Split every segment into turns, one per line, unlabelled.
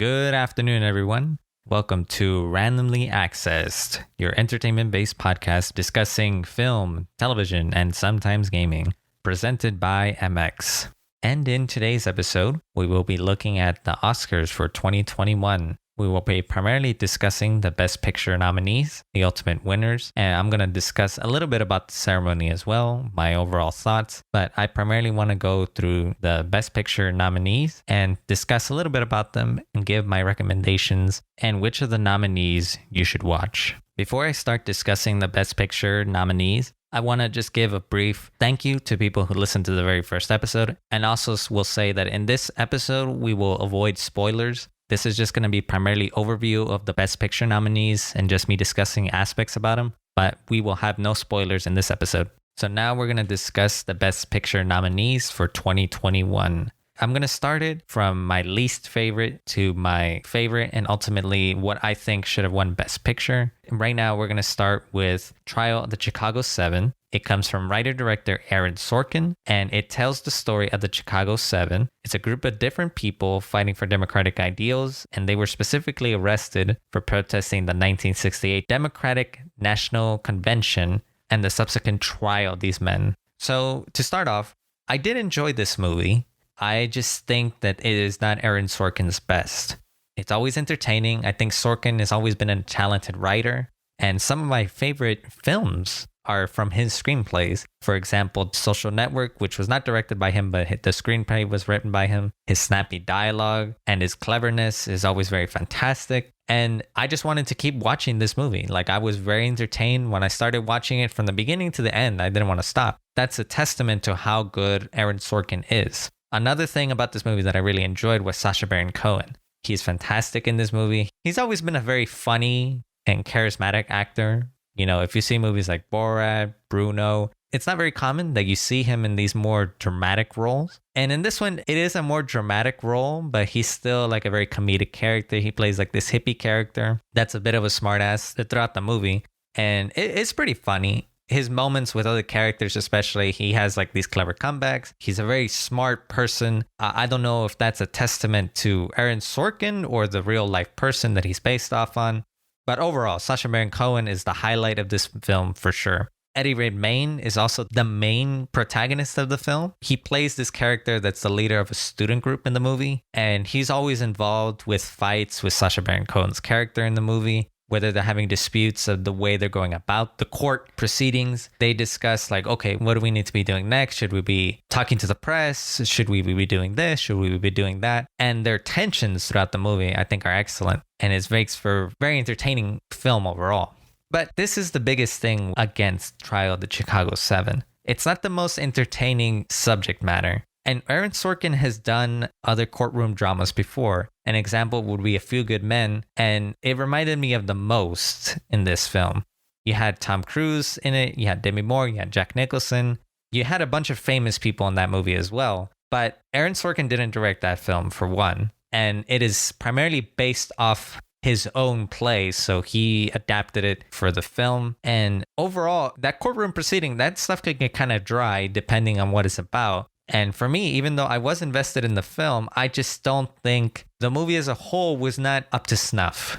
Good afternoon, everyone. Welcome to Randomly Accessed, your entertainment-based podcast discussing film, television, and sometimes gaming, presented by MX. And in today's episode, we will be looking at the Oscars for 2021. We will be primarily discussing the Best Picture nominees, the ultimate winners, and I'm going to discuss a little bit about the ceremony as well, my overall thoughts, but I primarily want to go through the Best Picture nominees and discuss a little bit about them and give my recommendations and which of the nominees you should watch. Before I start discussing the Best Picture nominees, I want to just give a brief thank you to people who listened to the very first episode, and also will say that in this episode, we will avoid spoilers. This is just going to be primarily overview of the Best Picture nominees and just me discussing aspects about them, but we will have no spoilers in this episode. So now we're going to discuss the Best Picture nominees for 2021. I'm going to start it from my least favorite to my favorite and ultimately what I think should have won Best Picture. And right now we're going to start with Trial of the Chicago 7. It comes from writer-director Aaron Sorkin, and it tells the story of the Chicago 7. It's a group of different people fighting for democratic ideals, and they were specifically arrested for protesting the 1968 Democratic National Convention and the subsequent trial of these men. So to start off, I did enjoy this movie. I just think that it is not Aaron Sorkin's best. It's always entertaining. I think Sorkin has always been a talented writer, and some of my favorite films are from his screenplays. For example, Social Network, which was not directed by him, but the screenplay was written by him. His snappy dialogue and his cleverness is always very fantastic. And I just wanted to keep watching this movie. Like, I was very entertained when I started watching it from the beginning to the end. I didn't want to stop. That's a testament to how good Aaron Sorkin is. Another thing about this movie that I really enjoyed was Sacha Baron Cohen. He's fantastic in this movie. He's always been a very funny and charismatic actor. You know, if you see movies like Borat, Bruno, it's not very common that you see him in these more dramatic roles. And in this one, it is a more dramatic role, but he's still like a very comedic character. He plays like this hippie character that's a bit of a smartass throughout the movie. And it's pretty funny. His moments with other characters, especially, he has like these clever comebacks. He's a very smart person. I don't know if that's a testament to Aaron Sorkin or the real life person that he's based off on. But overall, Sacha Baron Cohen is the highlight of this film for sure. Eddie Redmayne is also the main protagonist of the film. He plays this character that's the leader of a student group in the movie. And he's always involved with fights with Sacha Baron Cohen's character in the movie. Whether they're having disputes of the way they're going about the court proceedings, they discuss like, okay, what do we need to be doing next? Should we be talking to the press? Should we be doing this? Should we be doing that? And their tensions throughout the movie, I think, are excellent. And it makes for a very entertaining film overall. But this is the biggest thing against Trial of the Chicago 7. It's not the most entertaining subject matter. And Aaron Sorkin has done other courtroom dramas before. An example would be A Few Good Men, and it reminded me of the most in this film. You had Tom Cruise in it, you had Demi Moore, you had Jack Nicholson. You had a bunch of famous people in that movie as well. But Aaron Sorkin didn't direct that film, for one. And it is primarily based off his own play, so he adapted it for the film. And overall, that courtroom proceeding, that stuff could get kind of dry depending on what it's about. And for me, even though I was invested in the film, I just don't think the movie as a whole was not up to snuff.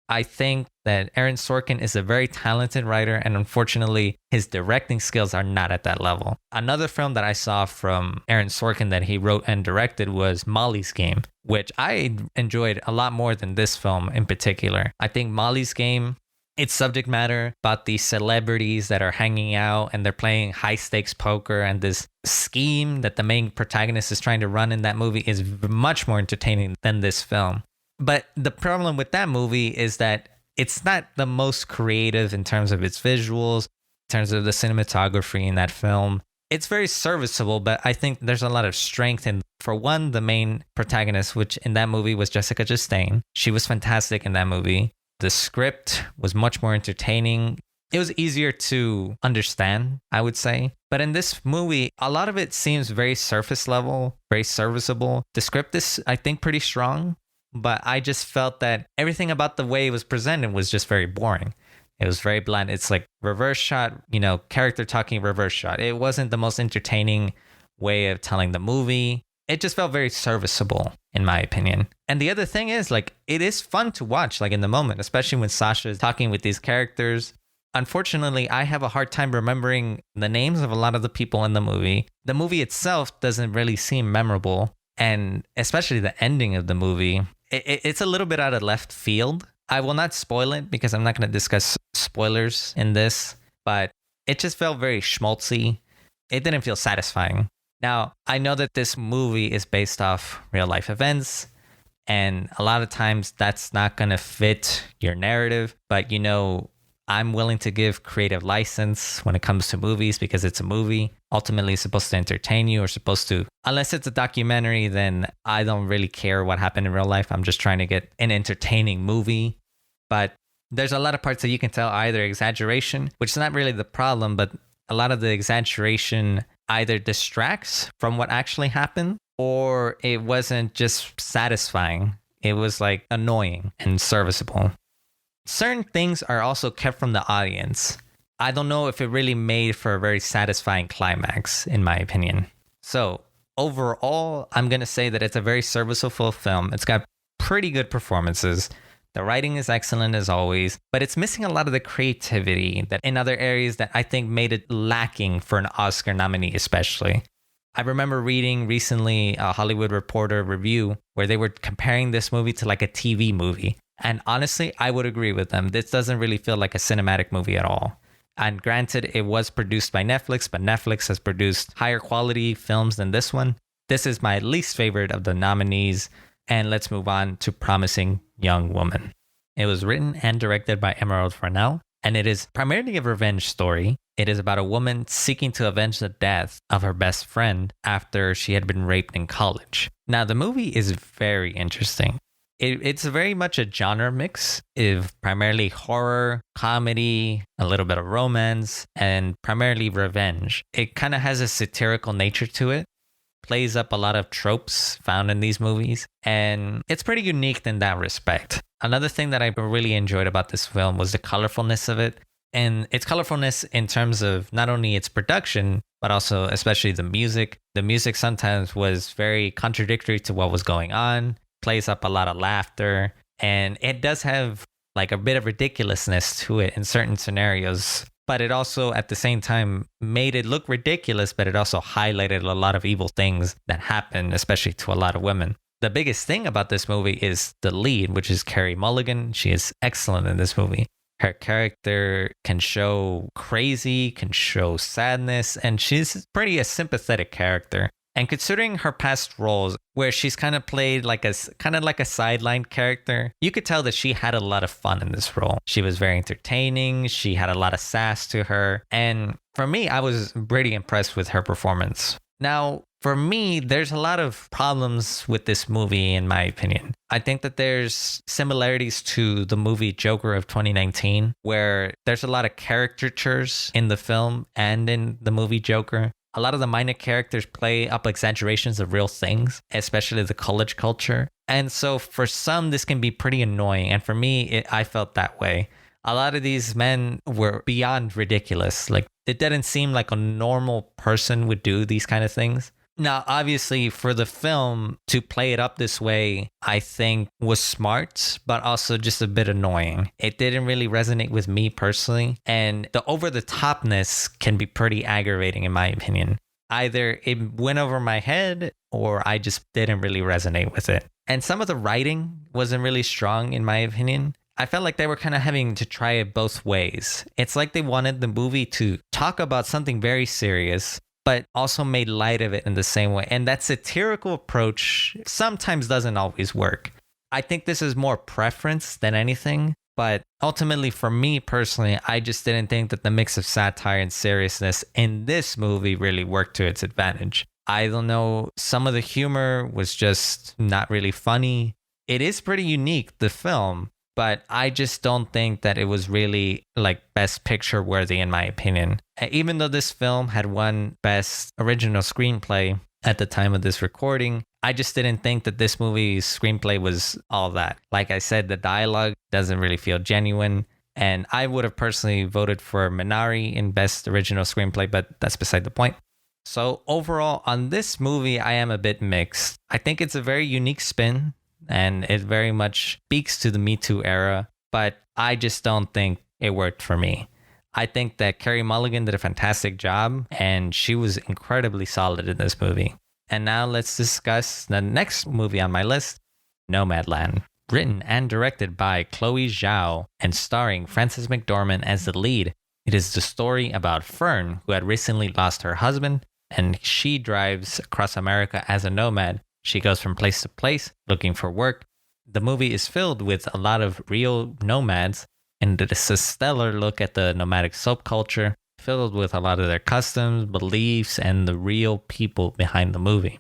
I think that Aaron Sorkin is a very talented writer, and unfortunately, his directing skills are not at that level. Another film that I saw from Aaron Sorkin that he wrote and directed was Molly's Game, which I enjoyed a lot more than this film in particular. I think Molly's Game, its subject matter about these celebrities that are hanging out and they're playing high stakes poker, and this scheme that the main protagonist is trying to run in that movie is much more entertaining than this film. But the problem with that movie is that it's not the most creative in terms of its visuals, in terms of the cinematography in that film. It's very serviceable, but I think there's a lot of strength in, for one, the main protagonist, which in that movie was Jessica Chastain. She was fantastic in that movie. The script was much more entertaining. It was easier to understand, I would say. But in this movie, a lot of it seems very surface level, very serviceable. The script is, I think, pretty strong, but I just felt that everything about the way it was presented was just very boring. It was very bland. It's like reverse shot, character talking reverse shot. It wasn't the most entertaining way of telling the movie. it just felt very serviceable, in my opinion. And the other thing is, like, it is fun to watch, like, in the moment, especially when Sasha is talking with these characters. Unfortunately, I have a hard time remembering the names of a lot of the people in the movie. The movie itself doesn't really seem memorable. And especially the ending of the movie, it's a little bit out of left field. I will not spoil it because I'm not going to discuss spoilers in this, but it just felt very schmaltzy. It didn't feel satisfying. Now, I know that this movie is based off real life events, and a lot of times that's not going to fit your narrative, but I'm willing to give creative license when it comes to movies because it's a movie. Ultimately, it's supposed to entertain you or supposed to, unless it's a documentary, then I don't really care what happened in real life. I'm just trying to get an entertaining movie. But there's a lot of parts that you can tell either exaggeration, which is not really the problem, but a lot of the exaggeration either distracts from what actually happened or it wasn't just satisfying. It was like annoying and serviceable. Certain things are also kept from the audience. I don't know if it really made for a very satisfying climax, in my opinion. So overall, I'm going to say that it's a very serviceable film. It's got pretty good performances. The writing is excellent as always, but it's missing a lot of the creativity that in other areas that I think made it lacking for an Oscar nominee, especially. I remember reading recently a Hollywood Reporter review where they were comparing this movie to like a TV movie. And honestly, I would agree with them. This doesn't really feel like a cinematic movie at all. And granted, it was produced by Netflix, but Netflix has produced higher quality films than this one. This is my least favorite of the nominees. And let's move on to Promising Young Woman. It was written and directed by Emerald Fennell, and it is primarily a revenge story. It is about a woman seeking to avenge the death of her best friend after she had been raped in college. Now, the movie is very interesting. It's very much a genre mix of primarily horror, comedy, a little bit of romance, and primarily revenge. It kind of has a satirical nature to it, plays up a lot of tropes found in these movies, and it's pretty unique in that respect. Another thing that I really enjoyed about this film was the colorfulness of it, and its colorfulness in terms of not only its production, but also especially the music. The music sometimes was very contradictory to what was going on, plays up a lot of laughter, and it does have like a bit of ridiculousness to it in certain scenarios, but it also at the same time made it look ridiculous, but it also highlighted a lot of evil things that happen, especially to a lot of women. The biggest thing about this movie is the lead, which is Carey Mulligan. She is excellent in this movie. Her character can show crazy, can show sadness, and she's pretty a sympathetic character. And considering her past roles, where she's kind of played like a sideline character, you could tell that she had a lot of fun in this role. She was very entertaining. She had a lot of sass to her. And for me, I was pretty impressed with her performance. Now, for me, there's a lot of problems with this movie, in my opinion. I think that there's similarities to the movie Joker of 2019, where there's a lot of caricatures in the film and in the movie Joker. A lot of the minor characters play up exaggerations of real things, especially the college culture. And so for some, this can be pretty annoying. And for me, I felt that way. A lot of these men were beyond ridiculous. Like, it didn't seem like a normal person would do these kind of things. Now, obviously, for the film to play it up this way, I think was smart, but also just a bit annoying. It didn't really resonate with me personally, and the over-the-topness can be pretty aggravating, in my opinion. Either it went over my head, or I just didn't really resonate with it. And some of the writing wasn't really strong, in my opinion. I felt like they were kind of having to try it both ways. It's like they wanted the movie to talk about something very serious, but also made light of it in the same way. And that satirical approach sometimes doesn't always work. I think this is more preference than anything, but ultimately for me personally, I just didn't think that the mix of satire and seriousness in this movie really worked to its advantage. I don't know, some of the humor was just not really funny. It is pretty unique, the film, but I just don't think that it was really like Best Picture worthy, in my opinion. Even though this film had won Best Original Screenplay at the time of this recording, I just didn't think that this movie's screenplay was all that. Like I said, the dialogue doesn't really feel genuine. And I would have personally voted for Minari in Best Original Screenplay, but that's beside the point. So overall, on this movie, I am a bit mixed. I think it's a very unique spin, and it very much speaks to the Me Too era, but I just don't think it worked for me. I think that Carey Mulligan did a fantastic job, and she was incredibly solid in this movie. And now let's discuss the next movie on my list, Nomadland. Written and directed by Chloe Zhao and starring Frances McDormand as the lead. It is the story about Fern, who had recently lost her husband, and she drives across America as a nomad. She goes from place to place looking for work. The movie is filled with a lot of real nomads, and it's a stellar look at the nomadic subculture, filled with a lot of their customs, beliefs, and the real people behind the movie.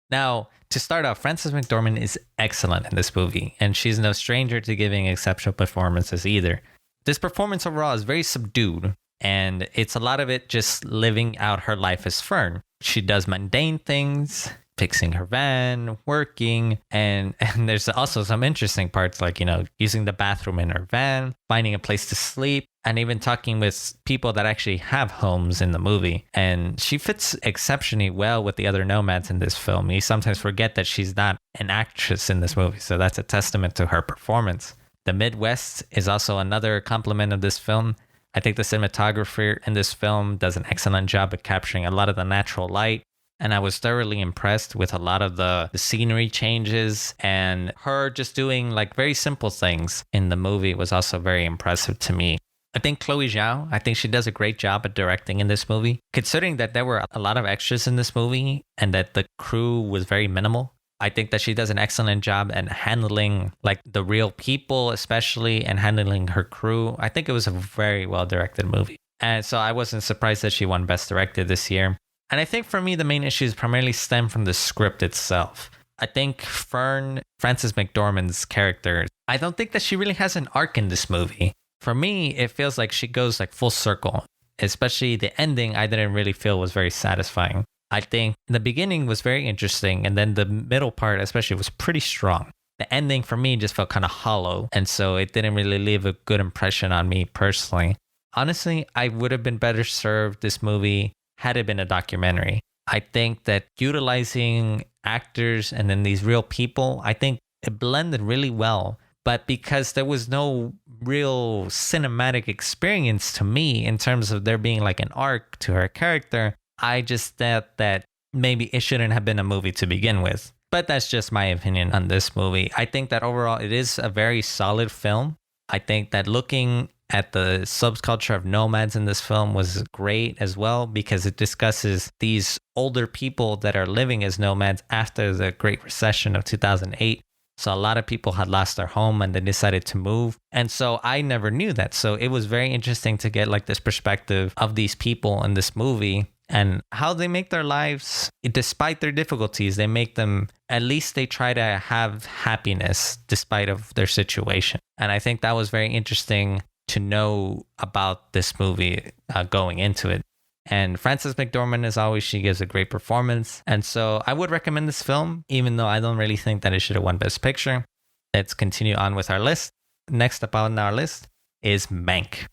Now, to start off, Frances McDormand is excellent in this movie, and she's no stranger to giving exceptional performances either. This performance overall is very subdued, and it's a lot of it just living out her life as Fern. She does mundane things, fixing her van, working, and there's also some interesting parts like, using the bathroom in her van, finding a place to sleep, and even talking with people that actually have homes in the movie. And she fits exceptionally well with the other nomads in this film. You sometimes forget that she's not an actress in this movie, so that's a testament to her performance. The Midwest is also another compliment of this film. I think the cinematographer in this film does an excellent job of capturing a lot of the natural light. And I was thoroughly impressed with a lot of the scenery changes, and her just doing like very simple things in the movie was also very impressive to me. I think Chloe Zhao, I think she does a great job at directing in this movie. Considering that there were a lot of extras in this movie and that the crew was very minimal, I think that she does an excellent job at handling like the real people, especially, and handling her crew. I think it was a very well directed movie. And so I wasn't surprised that she won Best Directed this year. And I think for me, the main issues primarily stem from the script itself. I think Frances McDormand's character, I don't think that she really has an arc in this movie. For me, it feels like she goes like full circle, especially the ending I didn't really feel was very satisfying. I think the beginning was very interesting, and then the middle part especially was pretty strong. The ending for me just felt kind of hollow, and so it didn't really leave a good impression on me personally. Honestly, I would have been better served this movie had it been a documentary. I think that utilizing actors and then these real people, I think it blended really well. But because there was no real cinematic experience to me in terms of there being like an arc to her character, I just thought that maybe it shouldn't have been a movie to begin with. But that's just my opinion on this movie. I think that overall it is a very solid film. I think that looking at the subculture of nomads in this film was great as well, because it discusses these older people that are living as nomads after the Great Recession of 2008. So a lot of people had lost their home and they decided to move. And so I never knew that. So it was very interesting to get like this perspective of these people in this movie and how they make their lives, despite their difficulties, they make them, at least they try to have happiness despite of their situation. And I think that was very interesting to know about this movie going into it. And Frances McDormand, as always, she gives a great performance. And so I would recommend this film, even though I don't really think that it should have won Best Picture. Let's continue on with our list. Next up on our list is Mank.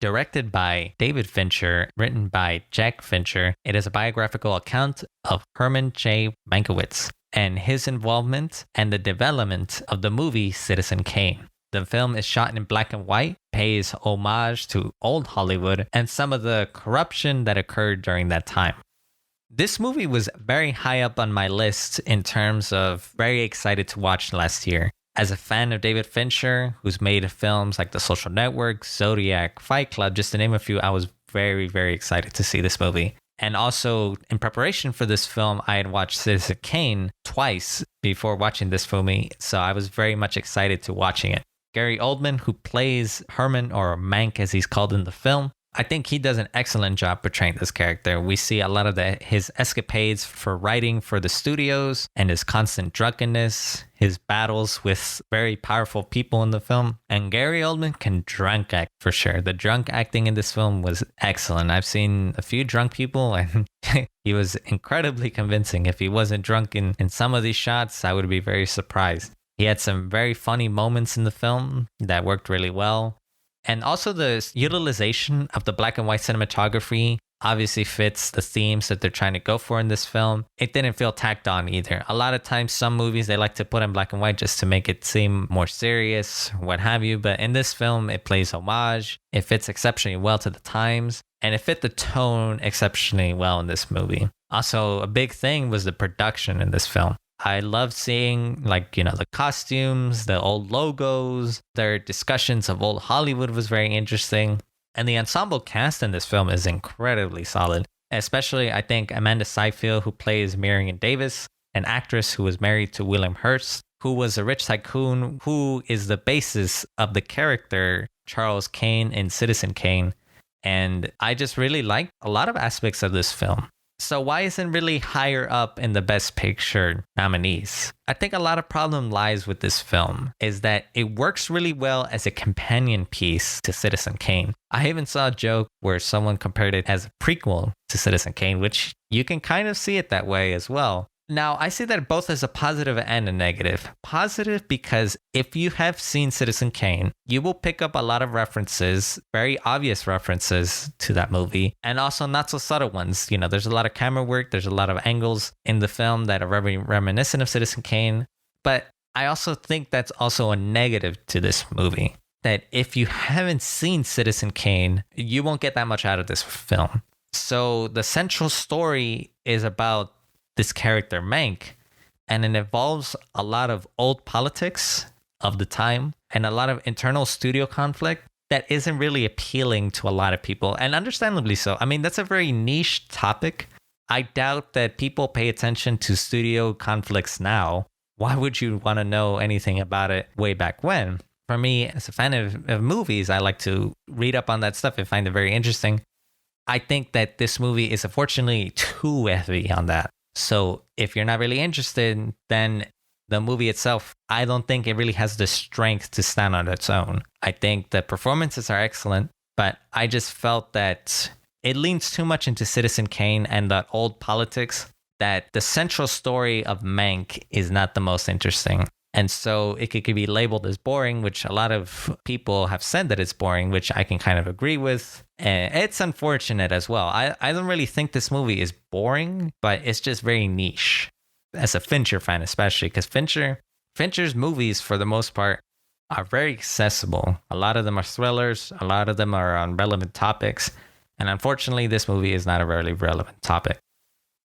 Directed by David Fincher, written by Jack Fincher, it is a biographical account of Herman J. Mankiewicz and his involvement and the development of the movie Citizen Kane. The film is shot in black and white, pays homage to old Hollywood and some of the corruption that occurred during that time. This movie was very high up on my list in terms of very excited to watch last year. As a fan of David Fincher, who's made films like The Social Network, Zodiac, Fight Club, just to name a few, I was very, very excited to see this movie. And also, in preparation for this film, I had watched Citizen Kane twice before watching this movie, so I was very much excited to watching it. Gary Oldman, who plays Herman, or Mank as he's called in the film, I think he does an excellent job portraying this character. We see a lot of his escapades for writing for the studios and his constant drunkenness, his battles with very powerful people in the film. And Gary Oldman can drunk act for sure. The drunk acting in this film was excellent. I've seen a few drunk people and he was incredibly convincing. If he wasn't drunk in some of these shots, I would be very surprised. He had some very funny moments in the film that worked really well. And also the utilization of the black and white cinematography obviously fits the themes that they're trying to go for in this film. It didn't feel tacked on either. A lot of times, some movies they like to put in black and white just to make it seem more serious, what have you. But in this film, it plays homage. It fits exceptionally well to the times, and it fit the tone exceptionally well in this movie. Also, a big thing was the production in this film. I love seeing the costumes, the old logos, their discussions of old Hollywood was very interesting. And the ensemble cast in this film is incredibly solid. Especially, I think, Amanda Seyfried, who plays Marion Davis, an actress who was married to William Hurt, who was a rich tycoon, who is the basis of the character Charles Kane in Citizen Kane. And I just really like a lot of aspects of this film. So why isn't it really higher up in the Best Picture nominees? I think a lot of problem lies with this film is that it works really well as a companion piece to Citizen Kane. I even saw a joke where someone compared it as a prequel to Citizen Kane, which you can kind of see it that way as well. Now, I see that both as a positive and a negative. Positive because if you have seen Citizen Kane, you will pick up a lot of references, very obvious references to that movie, and also not so subtle ones. There's a lot of camera work, there's a lot of angles in the film that are very reminiscent of Citizen Kane. But I also think that's also a negative to this movie. That if you haven't seen Citizen Kane, you won't get that much out of this film. So the central story is about this character Mank, and it involves a lot of old politics of the time and a lot of internal studio conflict that isn't really appealing to a lot of people, and understandably so. I mean, that's a very niche topic. I doubt that people pay attention to studio conflicts now. Why would you want to know anything about it way back when? For me, as a fan of movies, I like to read up on that stuff and find it very interesting. I think that this movie is unfortunately too heavy on that. So if you're not really interested, then the movie itself, I don't think it really has the strength to stand on its own. I think the performances are excellent, but I just felt that it leans too much into Citizen Kane and that old politics, that the central story of Mank is not the most interesting. And so it could be labeled as boring, which a lot of people have said that it's boring, which I can kind of agree with. And it's unfortunate as well. I don't really think this movie is boring, but it's just very niche. As a Fincher fan, especially, because Fincher's movies, for the most part, are very accessible. A lot of them are thrillers. A lot of them are on relevant topics. And unfortunately, this movie is not a really relevant topic.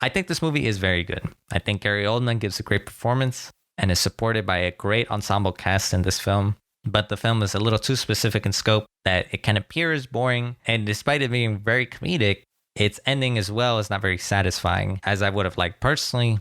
I think this movie is very good. I think Gary Oldman gives a great performance and is supported by a great ensemble cast in this film. But the film is a little too specific in scope that it can appear as boring. And despite it being very comedic, its ending as well is not very satisfying as I would have liked personally.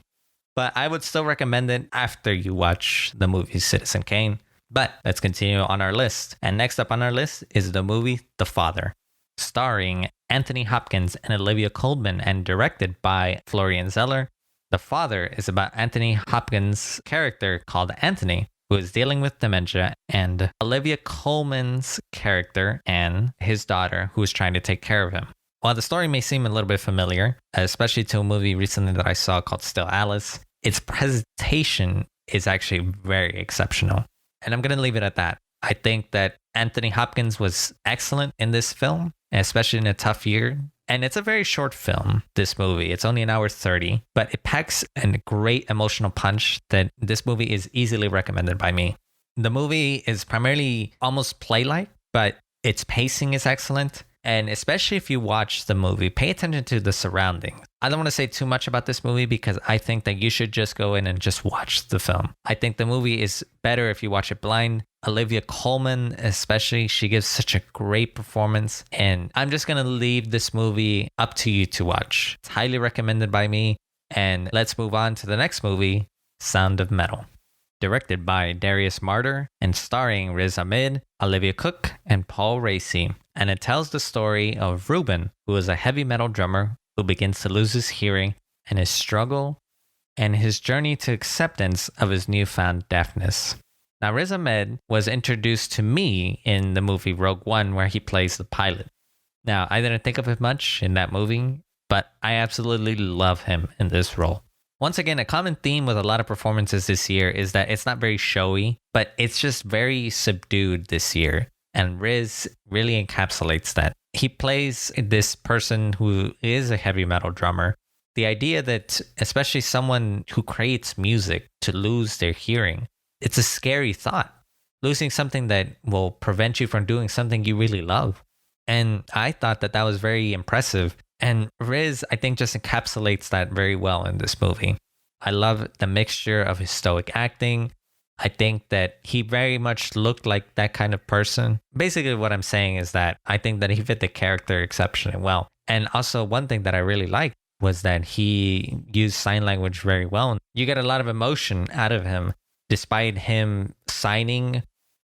But I would still recommend it after you watch the movie Citizen Kane. But let's continue on our list. And next up on our list is the movie The Father, starring Anthony Hopkins and Olivia Colman and directed by Florian Zeller. The Father is about Anthony Hopkins' character called Anthony, who is dealing with dementia, and Olivia Colman's character, Anne, his daughter, who is trying to take care of him. While the story may seem a little bit familiar, especially to a movie recently that I saw called Still Alice, its presentation is actually very exceptional. And I'm going to leave it at that. I think that Anthony Hopkins was excellent in this film, especially in a tough year. And it's a very short film, this movie. It's only an hour 30, but it packs a great emotional punch that this movie is easily recommended by me. The movie is primarily almost play-like, but its pacing is excellent. And especially if you watch the movie, pay attention to the surroundings. I don't want to say too much about this movie because I think that you should just go in and just watch the film. I think the movie is better if you watch it blind. Olivia Colman, especially, she gives such a great performance. And I'm just going to leave this movie up to you to watch. It's highly recommended by me. And let's move on to the next movie, Sound of Metal. Directed by Darius Marder and starring Riz Ahmed, Olivia Cook, and Paul Raci. And it tells the story of Ruben, who is a heavy metal drummer who begins to lose his hearing, and his struggle and his journey to acceptance of his newfound deafness. Now, Riz Ahmed was introduced to me in the movie Rogue One, where he plays the pilot. Now, I didn't think of him much in that movie, but I absolutely love him in this role. Once again, a common theme with a lot of performances this year is that it's not very showy, but it's just very subdued this year. And Riz really encapsulates that. He plays this person who is a heavy metal drummer. The idea that, especially someone who creates music, to lose their hearing, it's a scary thought. Losing something that will prevent you from doing something you really love. And I thought that was very impressive. And Riz, I think, just encapsulates that very well in this movie. I love the mixture of his stoic acting. I think that he very much looked like that kind of person. Basically, what I'm saying is that I think that he fit the character exceptionally well. And also, one thing that I really liked was that he used sign language very well. You get a lot of emotion out of him, despite him signing,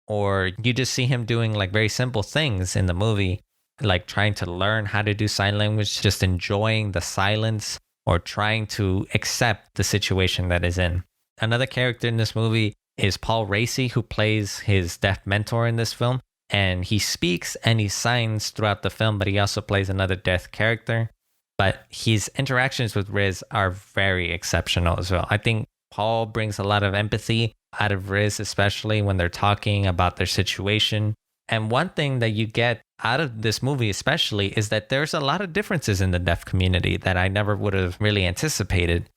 or you just see him doing like very simple things in the movie, like trying to learn how to do sign language, just enjoying the silence or trying to accept the situation that is in. Another character in this movie is Paul Raci, who plays his deaf mentor in this film. And he speaks and he signs throughout the film, but he also plays another deaf character. But his interactions with Riz are very exceptional as well. I think Paul brings a lot of empathy out of Riz, especially when they're talking about their situation. And one thing that you get out of this movie especially is that there's a lot of differences in the deaf community that I never would have really anticipated.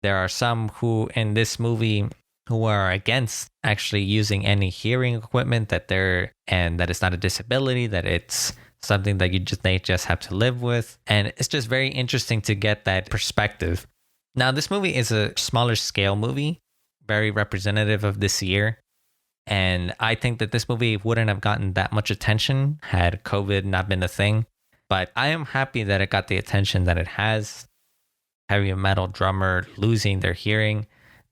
There are some who in this movie who are against actually using any hearing equipment, that it's not a disability, that it's something that they just have to live with. And it's just very interesting to get that perspective. Now, this movie is a smaller scale movie, very representative of this year. And I think that this movie wouldn't have gotten that much attention had COVID not been a thing. But I am happy that it got the attention that it has. Heavy metal drummer losing their hearing.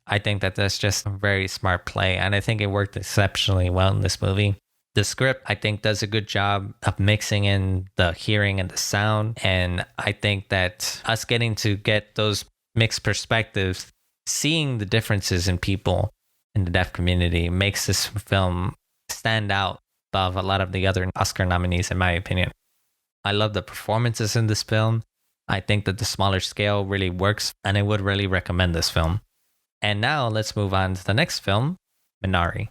I think that that's just a very smart play. And I think it worked exceptionally well in this movie. The script, I think, does a good job of mixing in the hearing and the sound. And I think that us getting to get those mixed perspectives, seeing the differences in people in the deaf community, makes this film stand out above a lot of the other Oscar nominees, in my opinion. I love the performances in this film. I think that the smaller scale really works, and I would really recommend this film. And now let's move on to the next film, Minari.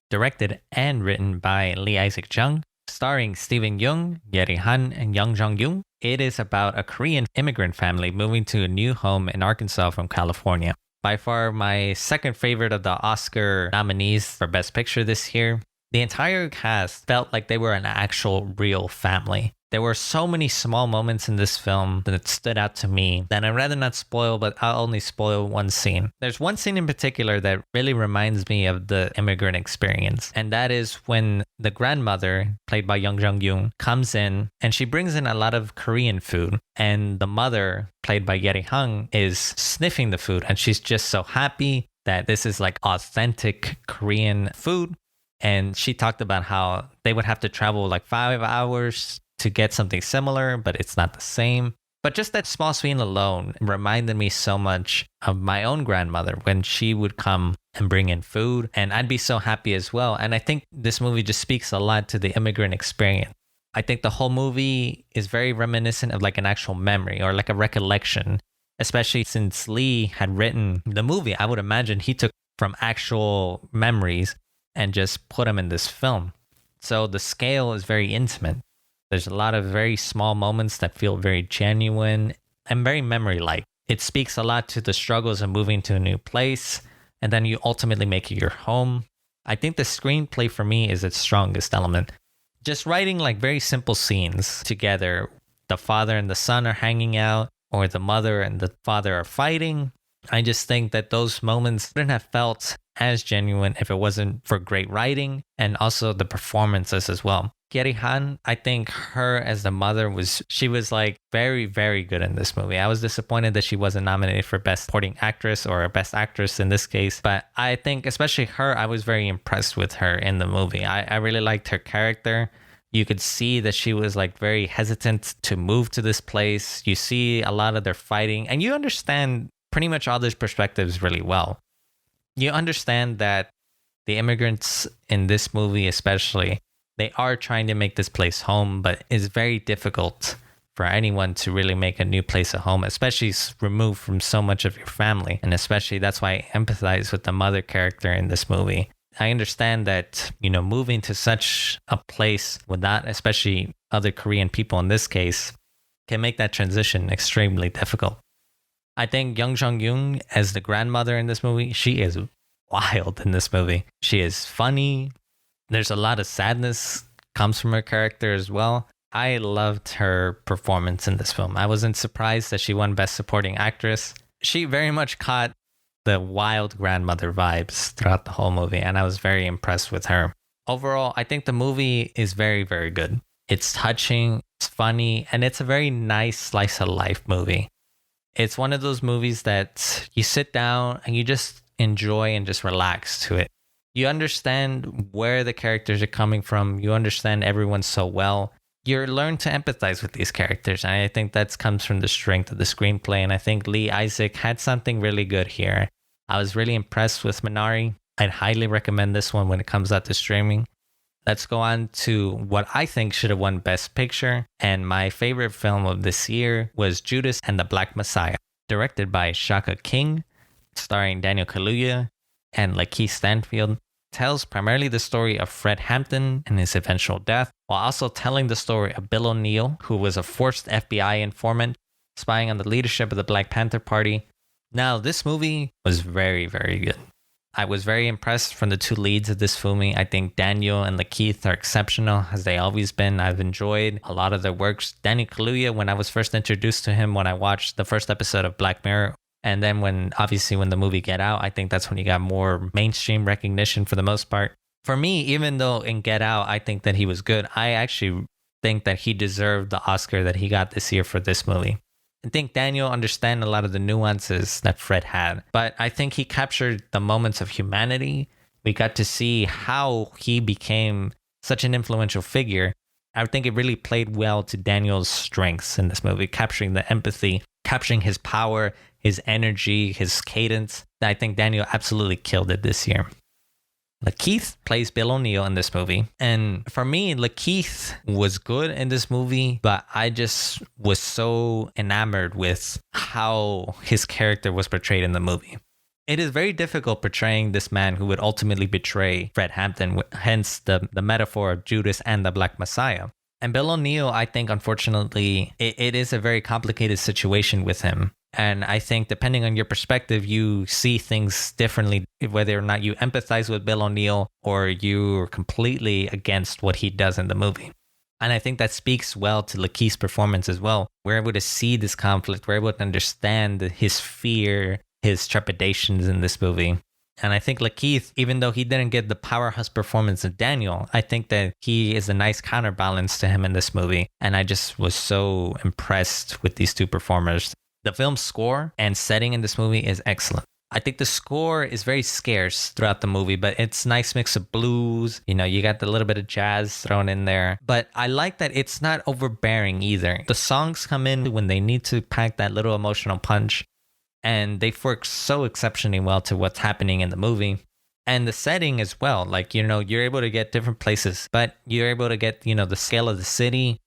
Directed and written by Lee Isaac Chung, starring Steven Yeun, Yeri Han, and Young Jong-yoon. It is about a Korean immigrant family moving to a new home in Arkansas from California. By far my second favorite of the Oscar nominees for Best Picture this year. The entire cast felt like they were an actual real family. There were so many small moments in this film that stood out to me that I'd rather not spoil, but I'll only spoil one scene. There's one scene in particular that really reminds me of the immigrant experience. And that is when the grandmother, played by Young Jong-yoon, comes in and she brings in a lot of Korean food. And the mother, played by Yeri Hang, is sniffing the food. And she's just so happy that this is like authentic Korean food. And she talked about how they would have to travel like 5 hours to get something similar, but it's not the same. But just that small scene alone reminded me so much of my own grandmother when she would come and bring in food, and I'd be so happy as well. And I think this movie just speaks a lot to the immigrant experience. I think the whole movie is very reminiscent of like an actual memory or like a recollection, especially since Lee had written the movie. I would imagine he took from actual memories and just put them in this film. So the scale is very intimate. There's a lot of very small moments that feel very genuine and very memory-like. It speaks a lot to the struggles of moving to a new place, and then you ultimately make it your home. I think the screenplay for me is its strongest element. Just writing like very simple scenes together. The father and the son are hanging out, or the mother and the father are fighting. I just think that those moments wouldn't have felt as genuine if it wasn't for great writing and also the performances as well. Yeri Han, I think her as the mother was like very, very good in this movie. I was disappointed that she wasn't nominated for Best Supporting Actress or Best Actress in this case. But I think especially her, I was very impressed with her in the movie. I really liked her character. You could see that she was like very hesitant to move to this place. You see a lot of their fighting and you understand pretty much all those perspectives really well. You understand that the immigrants in this movie especially, they are trying to make this place home, but it's very difficult for anyone to really make a new place a home, especially removed from so much of your family. And especially that's why I empathize with the mother character in this movie. I understand that, moving to such a place with not especially other Korean people in this case can make that transition extremely difficult. I think Young Jong-yoon as the grandmother in this movie, she is wild in this movie. She is funny. There's a lot of sadness comes from her character as well. I loved her performance in this film. I wasn't surprised that she won Best Supporting Actress. She very much caught the wild grandmother vibes throughout the whole movie, and I was very impressed with her. Overall, I think the movie is very, very good. It's touching, it's funny, and it's a very nice slice of life movie. It's one of those movies that you sit down and you just enjoy and just relax to it. You understand where the characters are coming from. You understand everyone so well. You learn to empathize with these characters. And I think that comes from the strength of the screenplay. And I think Lee Isaac had something really good here. I was really impressed with Minari. I'd highly recommend this one when it comes out to streaming. Let's go on to what I think should have won Best Picture. And my favorite film of this year was Judas and the Black Messiah, directed by Shaka King, starring Daniel Kaluuya and Lakeith Stanfield. Tells primarily the story of Fred Hampton and his eventual death, while also telling the story of Bill O'Neill, who was a forced FBI informant spying on the leadership of the Black Panther Party. Now, this movie was very, very good. I was very impressed from the two leads of this movie. I think Daniel and Lakeith are exceptional, as they always been. I've enjoyed a lot of their works. Daniel Kaluuya, when I was first introduced to him when I watched the first episode of Black Mirror, and then when the movie Get Out, I think that's when he got more mainstream recognition for the most part. For me, even though in Get Out, I think that he was good, I actually think that he deserved the Oscar that he got this year for this movie. I think Daniel understands a lot of the nuances that Fred had, but I think he captured the moments of humanity. We got to see how he became such an influential figure. I think it really played well to Daniel's strengths in this movie, capturing the empathy, capturing his power, his energy, his cadence. I think Daniel absolutely killed it this year. Lakeith plays Bill O'Neill in this movie. And for me, Lakeith was good in this movie, but I just was so enamored with how his character was portrayed in the movie. It is very difficult portraying this man who would ultimately betray Fred Hampton, hence the metaphor of Judas and the Black Messiah. And Bill O'Neill, I think, unfortunately, it is a very complicated situation with him. And I think depending on your perspective, you see things differently, whether or not you empathize with Bill O'Neill or you're completely against what he does in the movie. And I think that speaks well to Lakeith's performance as well. We're able to see this conflict. We're able to understand his fear, his trepidations in this movie. And I think Lakeith, even though he didn't get the powerhouse performance of Daniel, I think that he is a nice counterbalance to him in this movie. And I just was so impressed with these two performers. The film's score and setting in this movie is excellent. I think the score is very scarce throughout the movie, but it's a nice mix of blues. You got the little bit of jazz thrown in there. But I like that it's not overbearing either. The songs come in when they need to pack that little emotional punch. And they work so exceptionally well to what's happening in the movie. And the setting as well. You're able to get different places, but you're able to get, the scale of the city.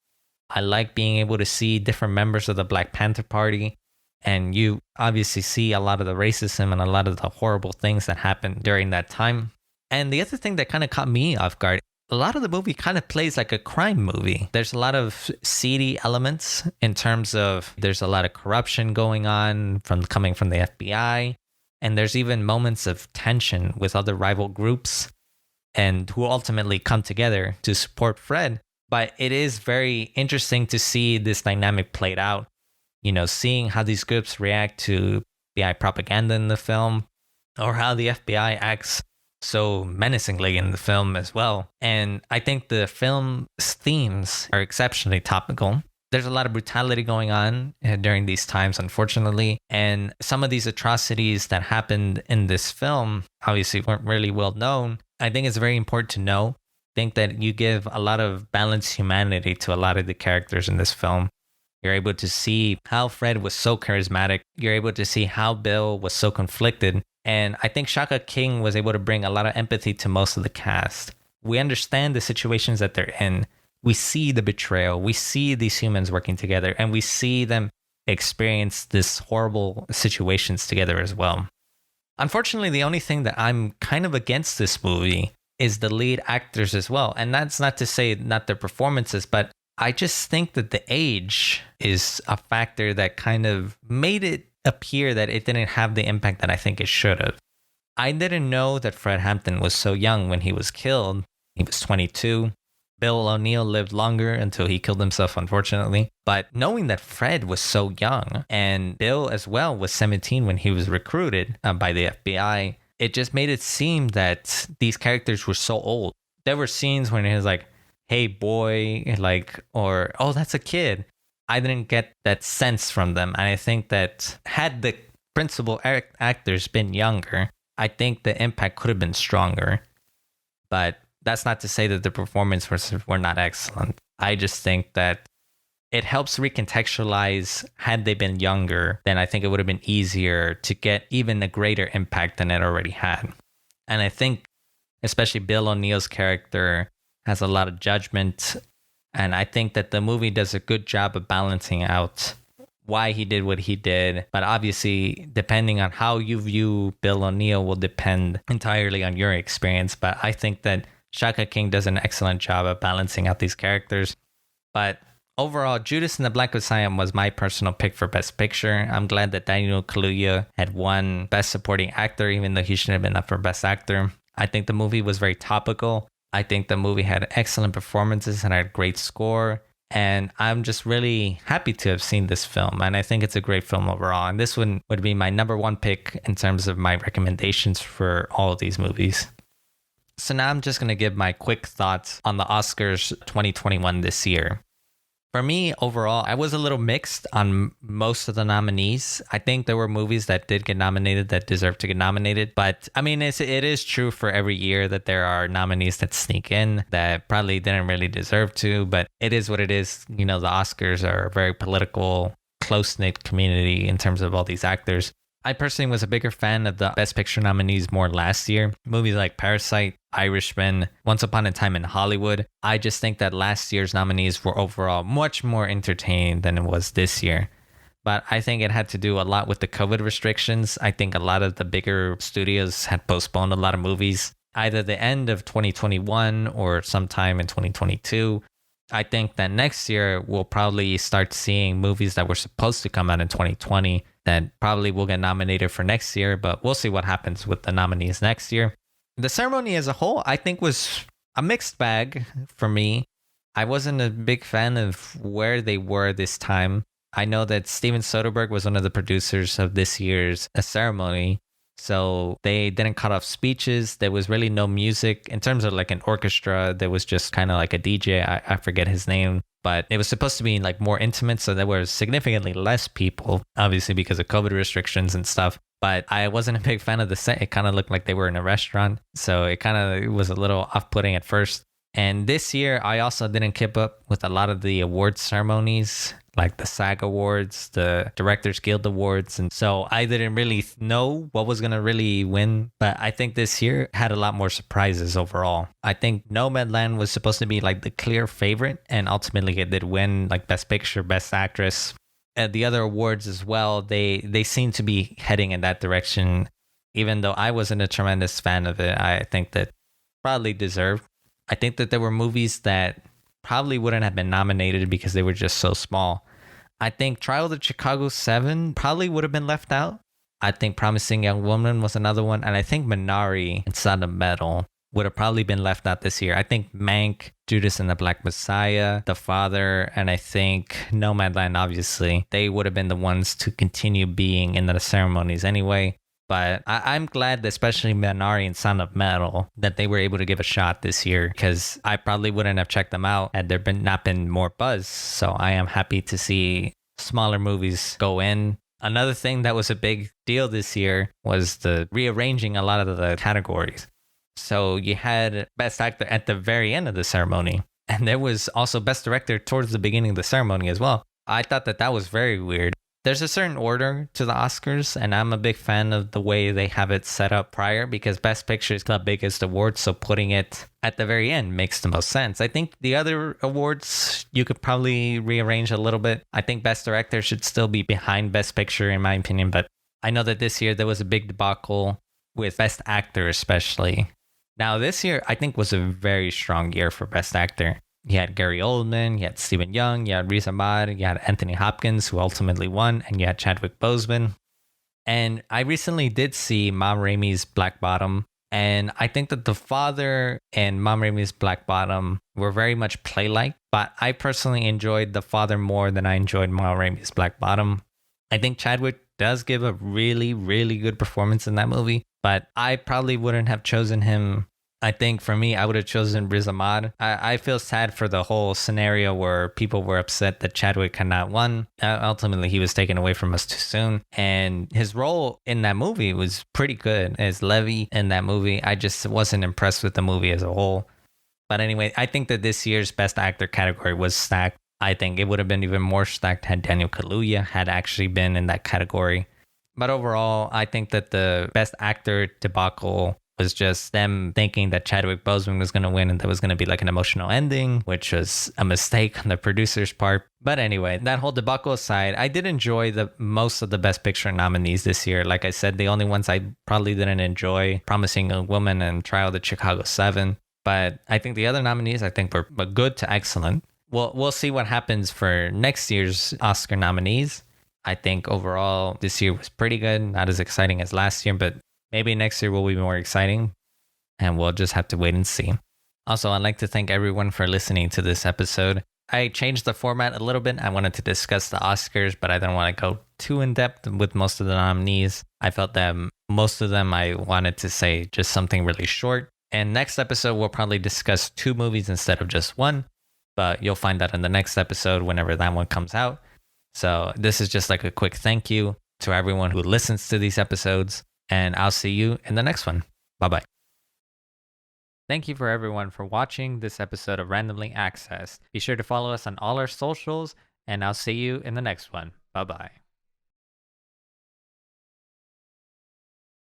I like being able to see different members of the Black Panther Party. And you obviously see a lot of the racism and a lot of the horrible things that happened during that time. And the other thing that kind of caught me off guard, a lot of the movie kind of plays like a crime movie. There's a lot of seedy elements in terms of there's a lot of corruption going on coming from the FBI. And there's even moments of tension with other rival groups and who ultimately come together to support Fred. But it is very interesting to see this dynamic played out. Seeing how these groups react to FBI propaganda in the film, or how the FBI acts so menacingly in the film as well. And I think the film's themes are exceptionally topical. There's a lot of brutality going on during these times, unfortunately. And some of these atrocities that happened in this film obviously weren't really well known. I think it's very important to know. I think that you give a lot of balanced humanity to a lot of the characters in this film. You're able to see how Fred was so charismatic. You're able to see how Bill was so conflicted. And I think Shaka King was able to bring a lot of empathy to most of the cast. We understand the situations that they're in. We see the betrayal. We see these humans working together, and we see them experience this horrible situations together as well. Unfortunately, the only thing that I'm kind of against this movie is the lead actors as well. And that's not to say not their performances, but I just think that the age is a factor that kind of made it appear that it didn't have the impact that I think it should have. I didn't know that Fred Hampton was so young when he was killed. He was 22. Bill O'Neill lived longer until he killed himself, unfortunately. But knowing that Fred was so young and Bill as well was 17 when he was recruited by the FBI, it just made it seem that these characters were so old. There were scenes when he was like, hey boy, like, or, oh, that's a kid. I didn't get that sense from them. And I think that had the principal actors been younger, I think the impact could have been stronger. But that's not to say that the performances were not excellent. I just think that it helps recontextualize. Had they been younger, then I think it would have been easier to get even a greater impact than it already had. And I think especially Bill O'Neill's character has a lot of judgment. And I think that the movie does a good job of balancing out why he did what he did. But obviously, depending on how you view Bill O'Neill will depend entirely on your experience. But I think that Shaka King does an excellent job of balancing out these characters. But overall, Judas and the Black Messiah was my personal pick for Best Picture. I'm glad that Daniel Kaluuya had won Best Supporting Actor, even though he shouldn't have been up for Best Actor. I think the movie was very topical. I think the movie had excellent performances and had a great score. And I'm just really happy to have seen this film. And I think it's a great film overall. And this one would be my number one pick in terms of my recommendations for all of these movies. So now I'm just going to give my quick thoughts on the Oscars 2021 this year. For me, overall, I was a little mixed on most of the nominees. I think there were movies that did get nominated that deserve to get nominated. But I mean, it is true for every year that there are nominees that sneak in that probably didn't really deserve to. But it is what it is. You know, the Oscars are a very political, close-knit community in terms of all these actors. I personally was a bigger fan of the Best Picture nominees more last year. Movies like Parasite, Irishman, Once Upon a Time in Hollywood. I just think that last year's nominees were overall much more entertaining than it was this year. But I think it had to do a lot with the COVID restrictions. I think a lot of the bigger studios had postponed a lot of movies, either the end of 2021 or sometime in 2022. I think that next year we'll probably start seeing movies that were supposed to come out in 2020 that probably will get nominated for next year, but we'll see what happens with the nominees next year. The ceremony as a whole, I think, was a mixed bag for me. I wasn't a big fan of where they were this time. I know that Steven Soderbergh was one of the producers of this year's ceremony, so they didn't cut off speeches. There was really no music. In terms of like an orchestra, there was just kind of like a DJ. I forget his name. But it was supposed to be like more intimate, so there were significantly less people, obviously because of COVID restrictions and stuff. But I wasn't a big fan of the set. It kind of looked like they were in a restaurant, so it was a little off-putting at first. And this year, I also didn't keep up with a lot of the awards ceremonies, like the SAG Awards, the Directors Guild Awards. And so I didn't really know what was going to really win. But I think this year had a lot more surprises overall. I think Nomadland was supposed to be like the clear favorite. And ultimately it did win like Best Picture, Best Actress. The other awards as well, they seem to be heading in that direction. Even though I wasn't a tremendous fan of it, I think that probably deserved. I think that there were movies that probably wouldn't have been nominated because they were just so small. I think Trial of the Chicago 7 probably would have been left out. I think Promising Young Woman was another one. And I think Minari and Sound of Metal would have probably been left out this year. I think Mank, Judas and the Black Messiah, The Father, and I think Nomadland, obviously, they would have been the ones to continue being in the ceremonies anyway. But I'm glad that especially Minari and Sound of Metal, that they were able to give a shot this year, because I probably wouldn't have checked them out had there not been more buzz. So I am happy to see smaller movies go in. Another thing that was a big deal this year was the rearranging a lot of the categories. So you had Best Actor at the very end of the ceremony, and there was also Best Director towards the beginning of the ceremony as well. I thought that was very weird. There's a certain order to the Oscars, and I'm a big fan of the way they have it set up prior, because Best Picture is the biggest award, so putting it at the very end makes the most sense. I think the other awards you could probably rearrange a little bit. I think Best Director should still be behind Best Picture in my opinion, but I know that this year there was a big debacle with Best Actor especially. Now, this year, I think was a very strong year for Best Actor. You had Gary Oldman, you had Stephen Young, you had Riz Ahmed, you had Anthony Hopkins, who ultimately won, and you had Chadwick Boseman. And I recently did see Mom Raimi's Black Bottom, and I think that the father and Mom Raimi's Black Bottom were very much play-like, but I personally enjoyed the father more than I enjoyed Mom Raimi's Black Bottom. I think Chadwick does give a really, really good performance in that movie, but I probably wouldn't have chosen him. I think for me, I would have chosen Riz Ahmed. I feel sad for the whole scenario where people were upset that Chadwick had not won. Ultimately, he was taken away from us too soon. And his role in that movie was pretty good as Levy in that movie. I just wasn't impressed with the movie as a whole. But anyway, I think that this year's Best Actor category was stacked. I think it would have been even more stacked had Daniel Kaluuya had actually been in that category. But overall, I think that the Best Actor debacle was just them thinking that Chadwick Boseman was going to win and there was going to be like an emotional ending, which was a mistake on the producer's part. But anyway, that whole debacle aside, I did enjoy the most of the Best Picture nominees this year. Like I said, the only ones I probably didn't enjoy, Promising Young Woman and Trial of the Chicago 7. But I think the other nominees, I think were good to excellent. We'll see what happens for next year's Oscar nominees. I think overall this year was pretty good. Not as exciting as last year, but maybe next year will be more exciting, and we'll just have to wait and see. Also, I'd like to thank everyone for listening to this episode. I changed the format a little bit. I wanted to discuss the Oscars, but I didn't want to go too in depth with most of the nominees. I felt that most of them I wanted to say just something really short. And next episode, we'll probably discuss 2 movies instead of just 1, but you'll find that in the next episode whenever that one comes out. So this is just like a quick thank you to everyone who listens to these episodes. And I'll see you in the next one. Bye-bye. Thank you for everyone for watching this episode of Randomly Accessed. Be sure to follow us on all our socials, and I'll see you in the next one. Bye-bye.